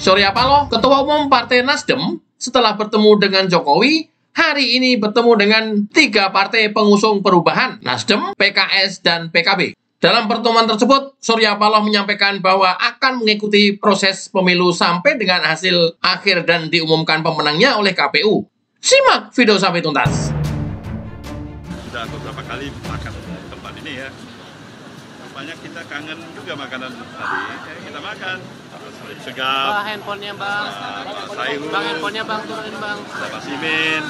Surya Paloh, Ketua Umum Partai Nasdem, setelah bertemu dengan Jokowi, hari ini bertemu dengan 3 partai pengusung perubahan, Nasdem, PKS, dan PKB. Dalam pertemuan tersebut, Surya Paloh menyampaikan bahwa akan mengikuti proses pemilu sampai dengan hasil akhir dan diumumkan pemenangnya oleh KPU. Simak video sampai tuntas. Sudah beberapa kali makan tempat ini ya. Rupanya kita kangen juga makanan tadi. Kita makan. Salim Segaf. Bang, handphonenya bang. Sayur. Bang, handphonenya bang, turunin bang. Ada Pak Simin.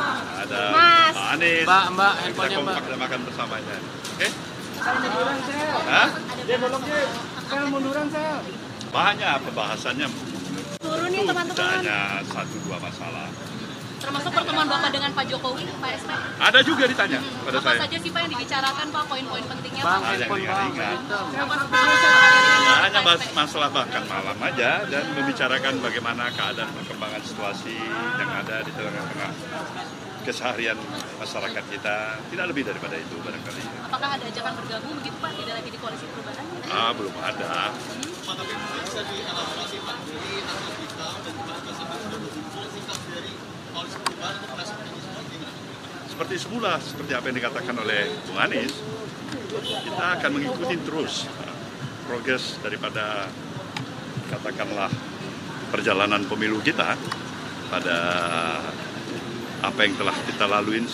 Ada Mas. Pak Anies. Mbak, Kita handphonenya mbak. kompak dan makan bersamanya. Oke? Hah? Dia belum saya munduran saya. Banyak pembahasannya. Turun nih Tidak teman-teman. hanya 1-2 masalah. Termasuk pertemuan Bapak dengan Pak Jokowi, Pak SP. Ada juga ditanya pada Apa saya. saja sih Pak yang dibicarakan Pak, poin-poin pentingnya Bang, Pak? yang handphone bang. ringan-ringan. Apa sebenarnya Hanya masalah bahkan malam aja dan membicarakan bagaimana keadaan perkembangan situasi yang ada di tengah-tengah keseharian masyarakat kita. Tidak lebih daripada itu barangkali. Apakah ada ajakan bergabung begitu Pak, tidak lagi di koalisi perubahan? Belum ada. Seperti semula, seperti apa yang dikatakan oleh Bung Anies, kita akan mengikuti terus progres daripada katakanlah perjalanan pemilu kita pada apa yang telah kita lalui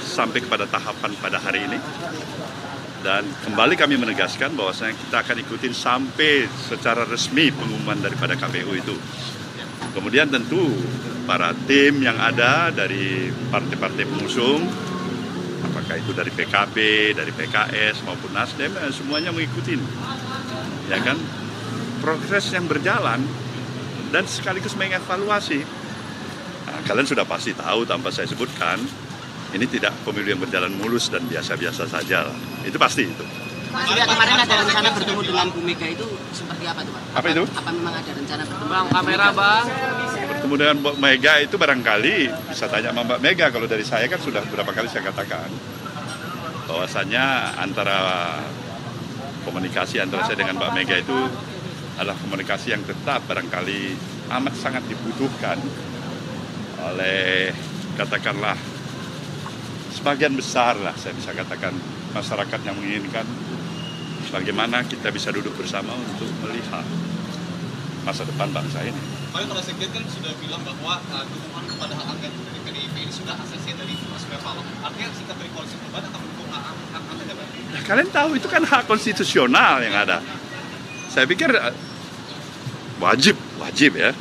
sampai kepada tahapan pada hari ini. Dan kembali kami menegaskan bahwasanya kita akan ikutin sampai secara resmi pengumuman daripada KPU itu. Kemudian tentu para tim yang ada dari partai-partai pengusung, apakah itu dari PKB, dari PKS maupun Nasdem, semuanya mengikuti, ya kan, progres yang berjalan dan sekaligus mengevaluasi. Nah, kalian sudah pasti tahu tanpa saya sebutkan, ini tidak pemilu yang berjalan mulus dan biasa-biasa saja lah. Itu pasti itu. Pak Surya, kemarin ada rencana bertemu dengan Bu Mega itu seperti apa tuh Pak? Apa itu? Apa memang ada rencana bertemu? Bang, kamera bang. Bertemu dengan Mbak Mega itu barangkali bisa tanya sama Mbak Mega. Kalau dari saya kan sudah beberapa kali saya katakan bahwasannya antara komunikasi antara saya dengan Mbak Mega itu adalah komunikasi yang tetap barangkali amat sangat dibutuhkan oleh katakanlah sebagian besar lah saya bisa katakan masyarakat yang menginginkan bagaimana kita bisa duduk bersama untuk melihat masa depan bangsa ini. Pak, kalau Sekjen kan sudah bilang bahwa dukungan kepada hak angket dari PDIP ini sudah ACC dari Mas Surya Paloh. Artinya sikap dari koalisi perubahan akan mendukung hak angket ya Pak? Nah, kalian tahu itu kan hak konstitusional yang ada. Saya pikir wajib ya.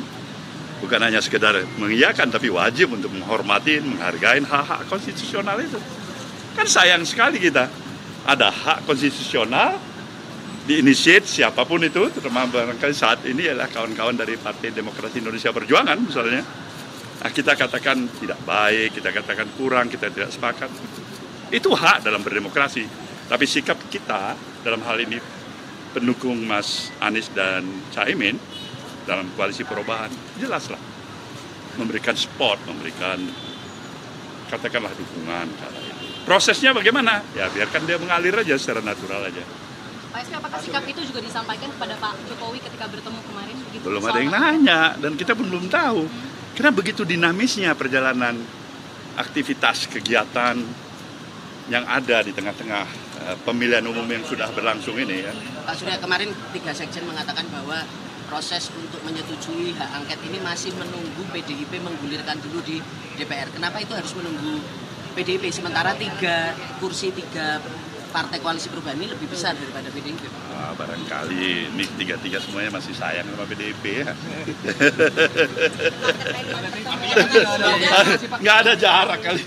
Bukan hanya sekedar mengiyakan, tapi wajib untuk menghormati, menghargai hak-hak konstitusional itu. Kan sayang sekali kita ada hak konstitusional diinisiat siapapun itu, terutama barangkali saat ini adalah kawan-kawan dari Partai Demokrasi Indonesia Perjuangan misalnya. Nah, kita katakan tidak baik, kita katakan kurang, kita tidak sepakat. Itu hak dalam berdemokrasi. Tapi sikap kita dalam hal ini pendukung Mas Anies dan Caimin dalam koalisi perubahan, jelaslah memberikan support, memberikan katakanlah dukungan. Prosesnya bagaimana? Ya biarkan dia mengalir aja secara natural aja. Pak SP, apakah sikap itu juga disampaikan kepada Pak Jokowi ketika bertemu kemarin? Begitu, Belum ada yang nanya dan kita pun belum tahu. Karena begitu dinamisnya perjalanan aktivitas kegiatan yang ada di tengah-tengah pemilihan umum yang sudah berlangsung ini ya. Pak Surya, kemarin 3 sekjen mengatakan bahwa proses untuk menyetujui hak angket ini masih menunggu PDIP menggulirkan dulu di DPR. Kenapa itu harus menunggu PDIP sementara 3 kursi 3 partai koalisi perubahan ini lebih besar daripada PDIP? Barangkali ini 3-3 semuanya masih sayang sama PDIP ya. Nggak ada jarak kali.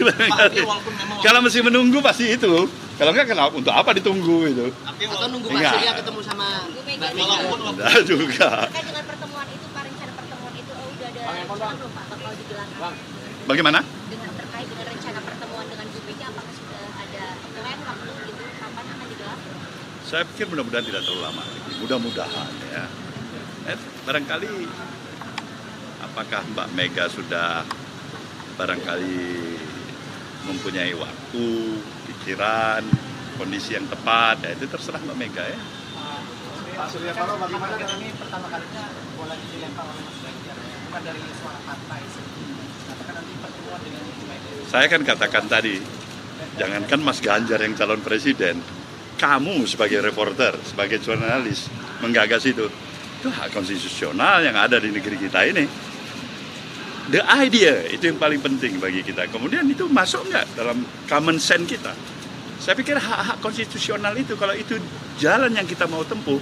Kalau masih menunggu pasti itu. Kalau nggak, kenapa? Untuk apa ditunggu itu? Atau nunggu Pak Surya ketemu sama Mbak Mega? Enggak juga. Terkait dengan pertemuan itu, Pak, rencana pertemuan itu udah ada rencana belum Pak bakal digelar? Bagaimana? Terkait dengan rencana pertemuan dengan Bu Mega, apakah sudah ada plan waktu gitu kapan akan digelar? Saya pikir mudah-mudahan tidak terlalu lama lagi. Mudah-mudahan ya. Barangkali apakah Mbak Mega sudah barangkali mempunyai waktu, pikiran, kondisi yang tepat, ya itu terserah Mbak Mega ya. Pak Surya Paloh, bagaimana dengan ini pertama kalinya bola dilempar oleh Mas Ganjar, bukan dari suara partai. Katakan nanti pertemuan dengan Saya kan katakan tadi, jangankan Mas Ganjar yang calon presiden, kamu sebagai reporter, sebagai jurnalis menggagas itu hak konstitusional yang ada di negeri kita ini. The idea itu yang paling penting bagi kita. Kemudian itu masuk nggak dalam common sense kita? Saya pikir hak-hak konstitusional itu, kalau itu jalan yang kita mau tempuh,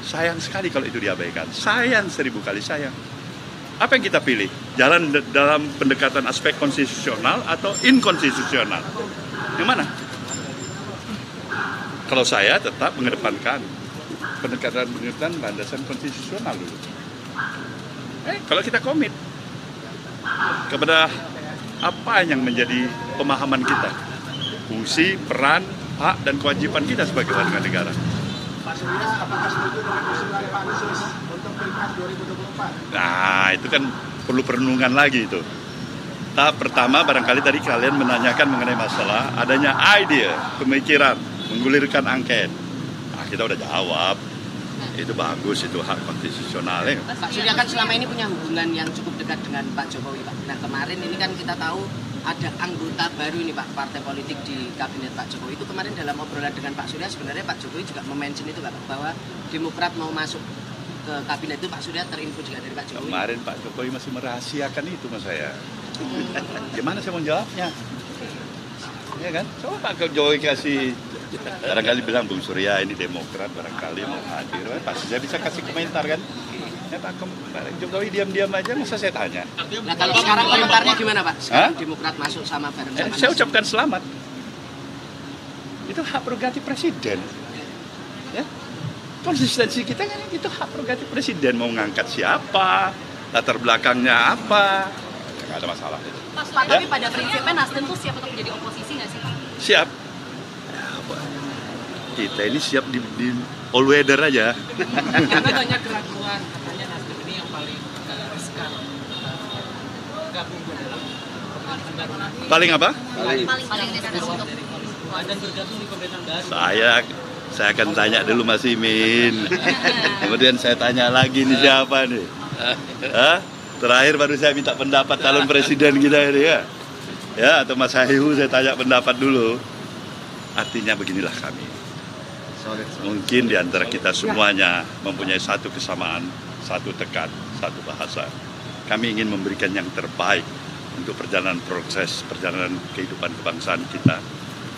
sayang sekali kalau itu diabaikan. Sayang 1000 kali sayang. Apa yang kita pilih? Jalan dalam pendekatan aspek konstitusional atau inkonstitusional? Yang mana? Kalau saya tetap mengedepankan pendekatan landasan konstitusional dulu. Kalau kita komit kepada apa yang menjadi pemahaman kita, fungsi, peran, hak, dan kewajiban kita sebagai warga negara. Pak Surya, apakah setuju dengan usulan Pak Sus untuk Pilpres 2024? Nah, itu kan perlu perenungan lagi itu. Tahap pertama barangkali tadi kalian menanyakan mengenai masalah adanya ide, pemikiran, menggulirkan angket. Nah, kita udah jawab. Itu bagus, itu hak konstitusionalnya. Pak Surya kan selama ini punya hubungan yang cukup dekat dengan Pak Jokowi, Pak. Nah, kemarin ini kan kita tahu ada anggota baru ini, Pak, partai politik di kabinet Pak Jokowi. Itu kemarin dalam obrolan dengan Pak Surya, sebenarnya Pak Jokowi juga mention itu, Pak, bahwa Demokrat mau masuk ke kabinet itu. Pak Surya terinfo juga dari Pak Jokowi. Kemarin Pak Jokowi masih merahasiakan itu mas saya. Gimana saya mau jawabnya? Ya kan? Coba Pak Jokowi kasih, barangkali bilang Bung Surya ini Demokrat barangkali mau hadir, pasti saya bisa kasih komentar kan? Ya Pak Jokowi diam-diam aja, masa saya tanya? Nah, kalau sekarang komentarnya gimana, Pak? Sekarang Demokrat masuk sama bareng sama Saya ucapkan selamat. Itu hak prerogatif presiden. Ya. Konsistensi kita kan itu hak prerogatif presiden, mau ngangkat siapa, latar belakangnya apa, nggak ada masalah. Pak, tapi pada prinsipnya Nasdem tuh siap untuk menjadi oposisi nggak sih, Pak? Siap. Kita ini siap di all weather aja. Karena banyak keraguan, katanya Nasdem ini yang paling riskan gabung ke dalam pemerintahan baru nanti. Paling apa? Paling riskan untuk Dan bergabung di pemerintahan baru. Saya akan tanya dulu Mas Imin. Kemudian saya tanya lagi nih siapa nih? Hah? Terakhir baru saya minta pendapat calon presiden kita ini ya. Ya, atau Mas Hayu saya tanya pendapat dulu. Artinya beginilah kami. Mungkin di antara kita semuanya mempunyai satu kesamaan, satu tekad, satu bahasa. Kami ingin memberikan yang terbaik untuk perjalanan kehidupan kebangsaan kita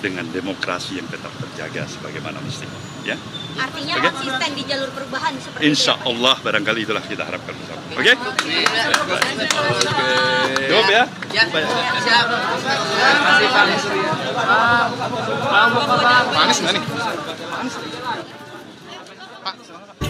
dengan demokrasi yang tetap terjaga sebagaimana mestinya. Ya? Artinya Oke? konsisten di jalur perubahan seperti Insya itu ya, Pak? Allah barangkali itulah kita harapkan bersama. Oke? Cukup ya? Ya, siap. Terima kasih Pak Surya. Panis nggak nih? Pak, silakan Pak.